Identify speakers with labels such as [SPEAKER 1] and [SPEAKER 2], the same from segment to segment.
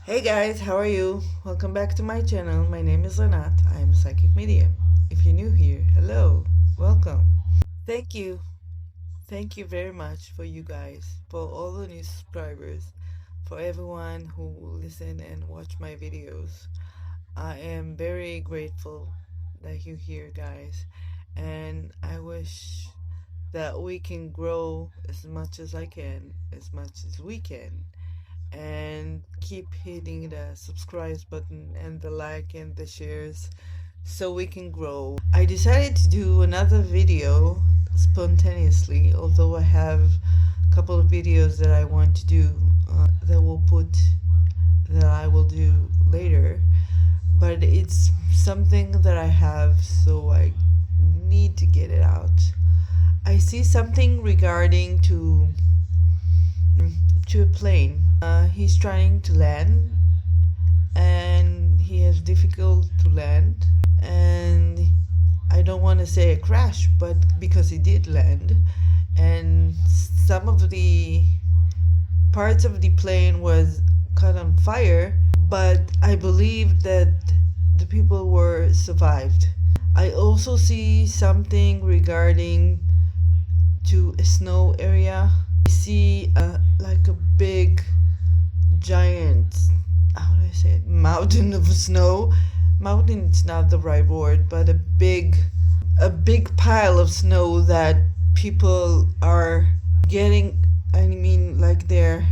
[SPEAKER 1] Hey guys, how are you? Welcome back to my channel. My name is Rinat. I am a psychic medium. If you're new here, hello, welcome. Thank you. Thank you very much for you guys, for all the new subscribers, for everyone who listen and watch my videos. I am very grateful that you're here, guys, and I wish that we can grow as much as I can, as much as we can, and keep hitting the subscribe button and the like and the shares so we can grow. I decided to do another video spontaneously, although I have a couple of videos that I want to do that I will do later, but it's something that I have, so I need to get it out. I see something regarding to a plane. He's trying to land, and he has difficult to land, and I don't want to say a crash, but because he did land, and some of the parts of the plane was caught on fire, but I believe that the people were survived. I also see something regarding to a snow area. I see like a big giant, how do I say it, mountain of snow. Mountain is not the right word, but a big pile of snow that people are getting, like they're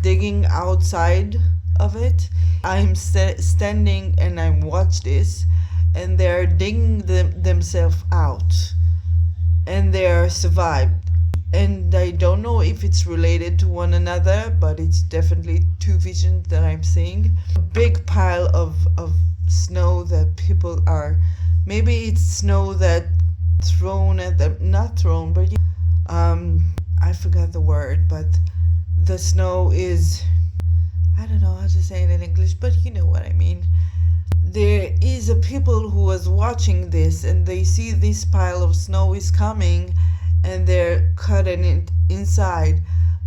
[SPEAKER 1] digging outside of it. I'm standing and I watch this, and they're digging themselves out, and they're survived. And I don't know if it's related to one another, but it's definitely two visions that I'm seeing. A big pile of snow that people are, maybe it's snow that thrown at them, not thrown, but I forgot the word, but the snow is, I don't know how to say it in English, but you know what I mean. There is a people who was watching this, and they see this pile of snow is coming, and they're cutting it inside,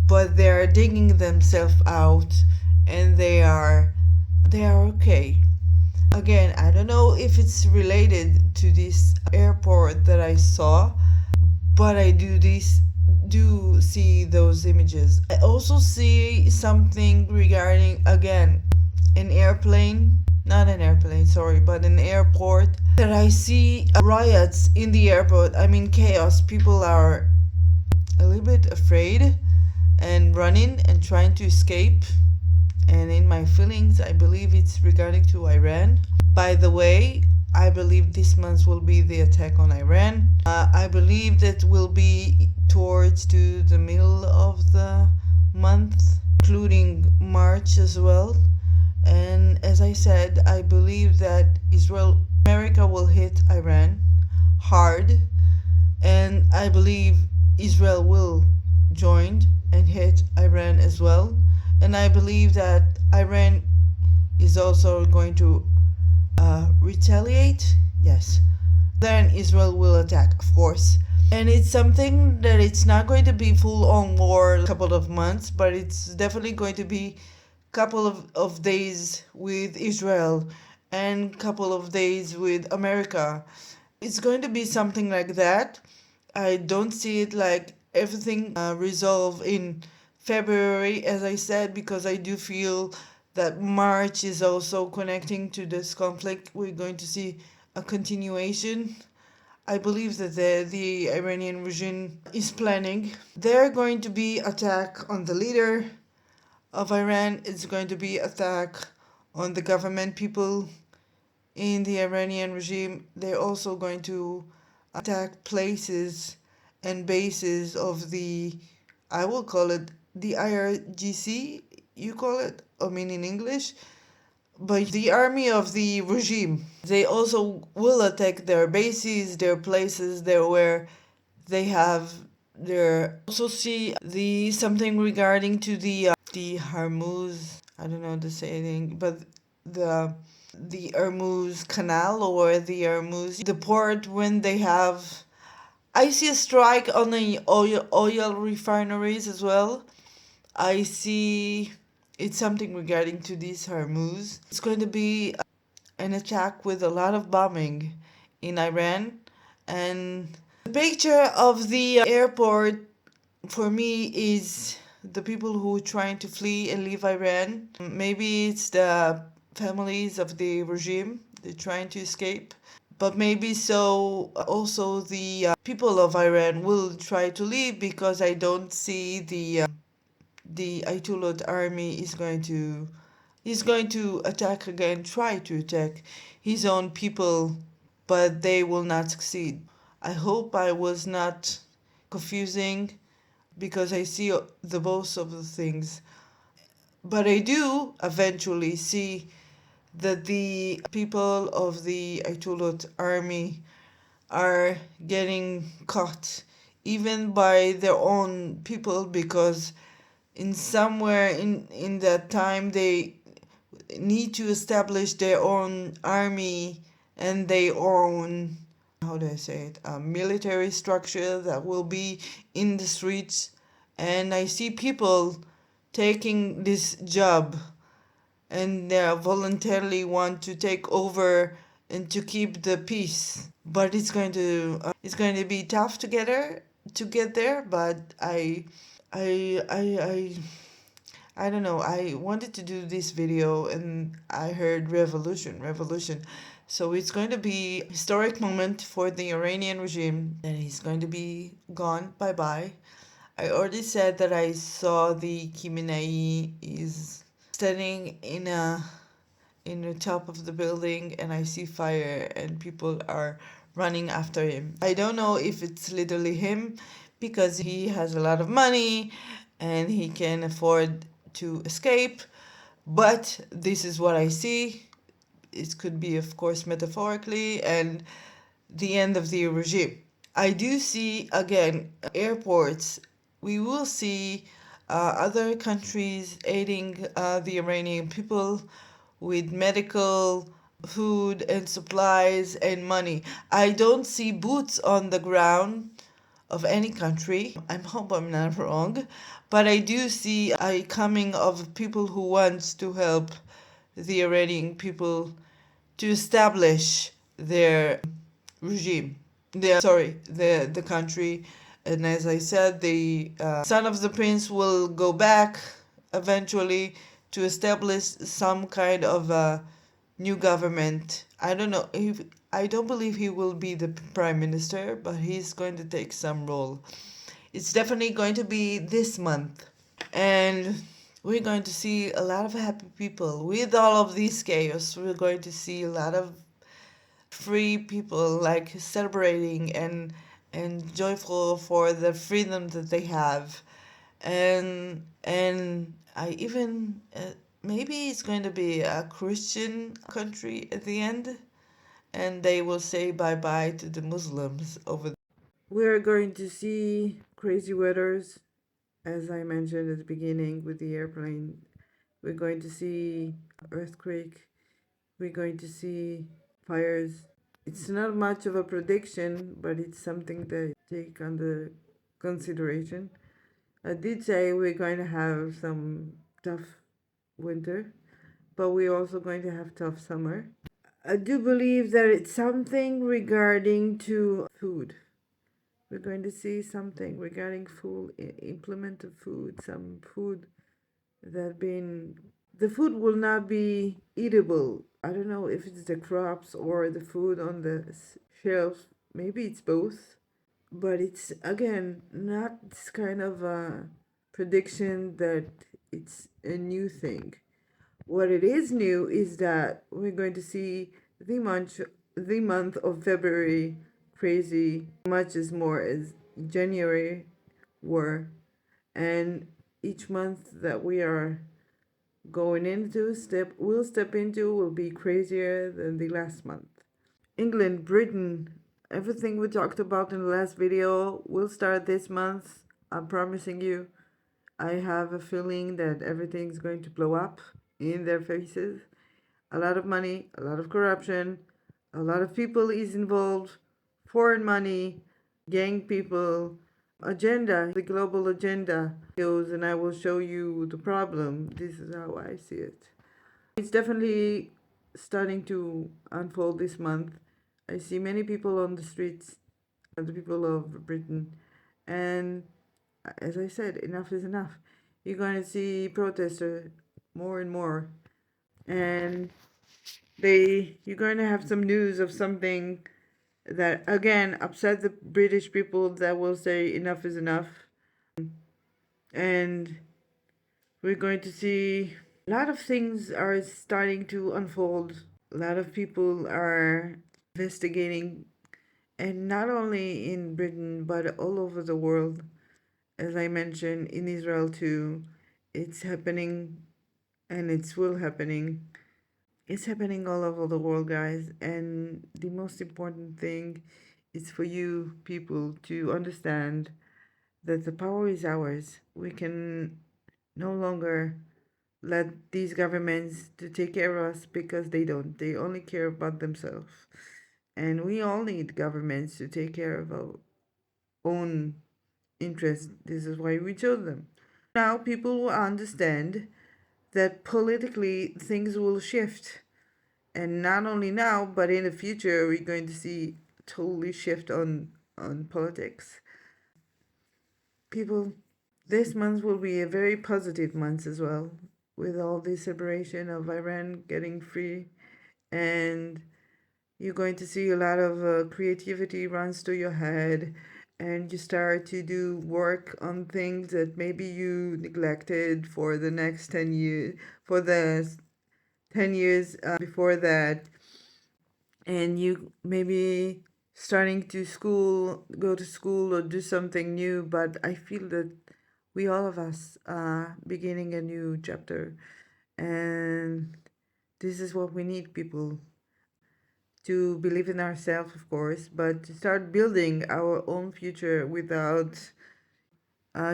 [SPEAKER 1] but they're digging themselves out, and they are okay. Again, I don't know if it's related to this airport that I saw, but I do see those images. I also see something regarding, again, an airplane, not an airplane, sorry, but an airport, that I see riots in the airport. I mean, chaos. People are a little bit afraid and running and trying to escape. And in my feelings, I believe it's regarding to Iran. By the way, I believe this month will be the attack on Iran. I believe that will be towards to the middle of the month, including March as well. And as I said, I believe that America will hit Iran hard, and I believe Israel will join and hit Iran as well. And I believe that Iran is also going to retaliate. Yes. Then Israel will attack, of course. And it's something that it's not going to be full-on war a couple of months, but it's definitely going to be couple of days with Israel and couple of days with America. It's going to be something like that. I don't see it like everything resolve in February, as I said, because I do feel that March is also connecting to this conflict. We're going to see a continuation. I believe that the Iranian regime is planning. They're going to be attack on the leader of Iran. It's going to be attack on the government people in the Iranian regime. They're also going to attack places and bases of the, I will call it the IRGC, you call it, I mean in English, but the army of the regime. They also will attack their bases, their places, there where they have their, also see the something regarding to the Hormuz, I don't know the saying, but the Hormuz Canal, or the Hormuz, the port, when they have, I see a strike on the oil refineries as well. I see It's something regarding to this Hormuz. It's going to be an attack with a lot of bombing in Iran. And the picture of the airport for me is the people who are trying to flee and leave Iran. Maybe it's the families of the regime, they're trying to escape. But maybe so also the people of Iran will try to leave, because I don't see the Ayatollah army is going to attack again, try to attack his own people, but they will not succeed. I hope I was not confusing, because I see the both of the things. But I do eventually see that the people of the Ayatollah army are getting caught, even by their own people, because in somewhere in that time they need to establish their own army and their own, how do I say it, a military structure that will be in the streets. And I see people taking this job, and they voluntarily want to take over and to keep the peace. But it's going to be tough to get there. But I I I I don't know. I wanted to do this video and I heard revolution. So it's going to be a historic moment for the Iranian regime, and he's going to be gone. Bye bye. I already said that I saw the Khamenei is standing in the top of the building, and I see fire and people are running after him. I don't know if it's literally him, because he has a lot of money and he can afford to escape, but this is what I see. It could be, of course, metaphorically, and the end of the regime. I do see again airports. We will see other countries aiding the Iranian people with medical, food, and supplies and money. I don't see boots on the ground of any country. I hope I'm not wrong, but I do see a coming of people who wants to help the Iranian people to establish their regime. The country. And as I said, the son of the prince will go back eventually to establish some kind of a new government. I don't know if I don't believe he will be the prime minister, but he's going to take some role. It's definitely going to be this month, and we're going to see a lot of happy people with all of this chaos. We're going to see a lot of free people, like celebrating and joyful for the freedom that they have. And I even maybe it's going to be a Christian country at the end, and they will say bye bye to the Muslims over there. We're going to see crazy weathers, as I mentioned at the beginning with the airplane. We're going to see earthquake. We're going to see fires. It's not much of a prediction, but it's something that take under consideration. I did say we're going to have some tough winter, but we're also going to have tough summer. I do believe that it's something regarding to food. We're going to see something regarding food, implement of food, some food that been the food will not be eatable. I don't know if it's the crops or the food on the shelf. Maybe it's both. But it's again not this kind of a prediction that it's a new thing. What it is new is that we're going to see the month of February crazy much as more as January were, and each month that we are going into step into will be crazier than the last month. England, Britain, everything we talked about in the last video will start this month. I'm promising you. I have a feeling that everything's going to blow up in their faces. A lot of money, a lot of corruption, a lot of people is involved, foreign money, gang people, agenda, the global agenda goes, and I will show you the problem. This is how I see it. It's definitely starting to unfold this month. I see many people on the streets, the people of Britain, and as I said, enough is enough. You're going to see protesters more and more, and you're going to have some news of something that again upset the British people, that will say enough is enough. And we're going to see a lot of things are starting to unfold. A lot of people are investigating, and not only in Britain but all over the world. As I mentioned, in Israel too, it's happening, and it's will happening. It's happening all over the world, guys. And the most important thing is for you people to understand that the power is ours. We can no longer let these governments to take care of us, because they don't. They only care about themselves. And we all need governments to take care of our own interests. This is why we chose them. Now people will understand that politically things will shift. And not only now, but in the future, we're going to see totally shift on politics. People, this month will be a very positive month as well, with all the separation of Iran getting free, and you're going to see a lot of creativity runs through your head, and you start to do work on things that maybe you neglected for the next 10 years, for the 10 years before that. And you maybe starting to go to school or do something new. But I feel that we, all of us, are beginning a new chapter, and this is what we need, people, to believe in ourselves, of course, but to start building our own future without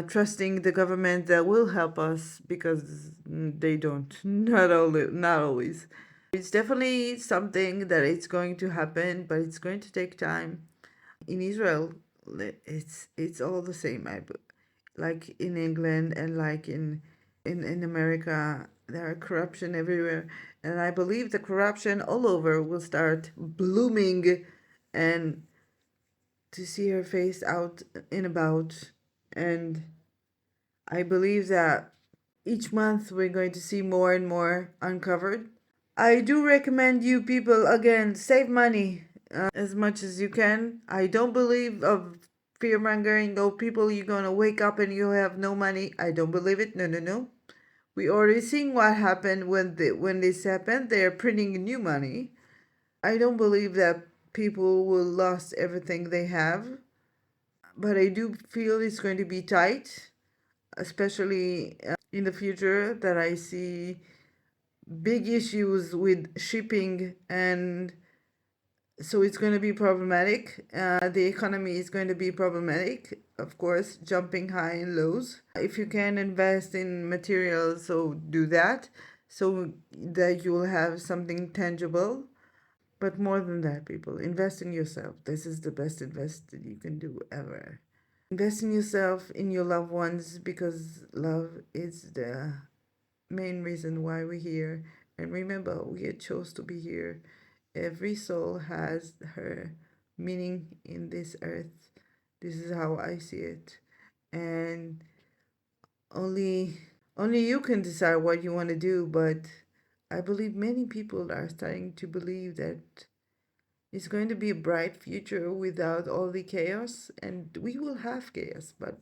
[SPEAKER 1] trusting the government that will help us, because they don't. Not always. It's definitely something that it's going to happen, but it's going to take time. In Israel, it's all the same. Like in England and like in America, there are corruption everywhere, and I believe the corruption all over will start blooming, and to see her face out and about. And I believe that each month we're going to see more and more uncovered. I do recommend you people, again, save money as much as you can. I don't believe of fear mongering. Oh, people, you're gonna wake up and you have no money. I don't believe it. No, no, no. We already seen what happened when this happened. They're printing new money. I don't believe that people will lost everything they have, but I do feel it's going to be tight, especially in the future. That I see big issues with shipping, and so it's going to be problematic. The economy is going to be problematic, of course, jumping high and lows. If you can invest in materials, so do that, so that you will have something tangible. But more than that, people, invest in yourself. This is the best invest that you can do ever. Invest in yourself, in your loved ones, because love is the main reason why we're here. And remember, we chose to be here. Every soul has her meaning in this earth. This is how I see it. And only you can decide what you want to do, but I believe many people are starting to believe that it's going to be a bright future without all the chaos, and we will have chaos, but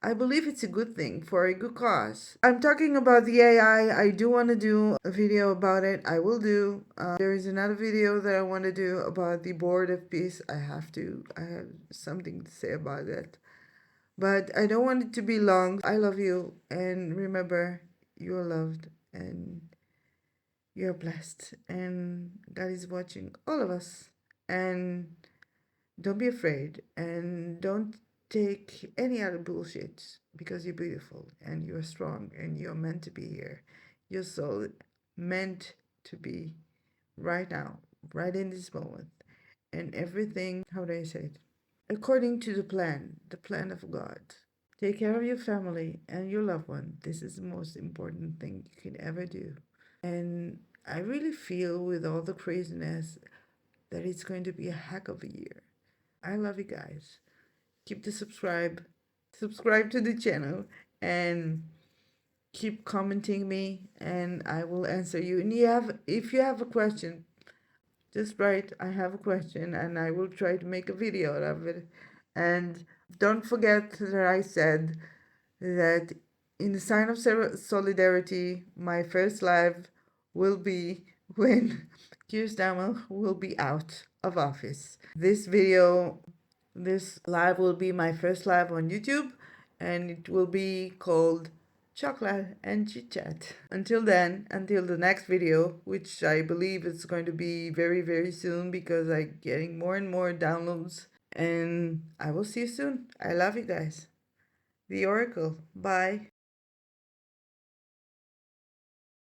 [SPEAKER 1] I believe it's a good thing for a good cause. I'm talking about the AI. I do want to do a video about it. I will do. There is another video that I want to do about the Board of Peace. I have something to say about it. But I don't want it to be long. I love you. And remember, you are loved and you're blessed. And God is watching all of us. And don't be afraid, and don't take any other bullshit, because you're beautiful and you're strong and you're meant to be here. You're so meant to be right now, right in this moment. And everything, how do I say it? according to the plan of God. Take care of your family and your loved one. This is the most important thing you can ever do. And I really feel with all the craziness that it's going to be a heck of a year. I love you guys. Keep the subscribe to the channel, and keep commenting me, and I will answer you. And if you have a question, just write I have a question and I will try to make a video out of it. And don't forget that I said that in the sign of solidarity, my first live will be when Keir Starmer will be out of office. This live will be my first live on YouTube, and it will be called Chocolate and Chit Chat. Until then, until the next video, which I believe is going to be very, very soon because I'm getting more and more downloads. And I will see you soon. I love you guys. The Oracle. Bye.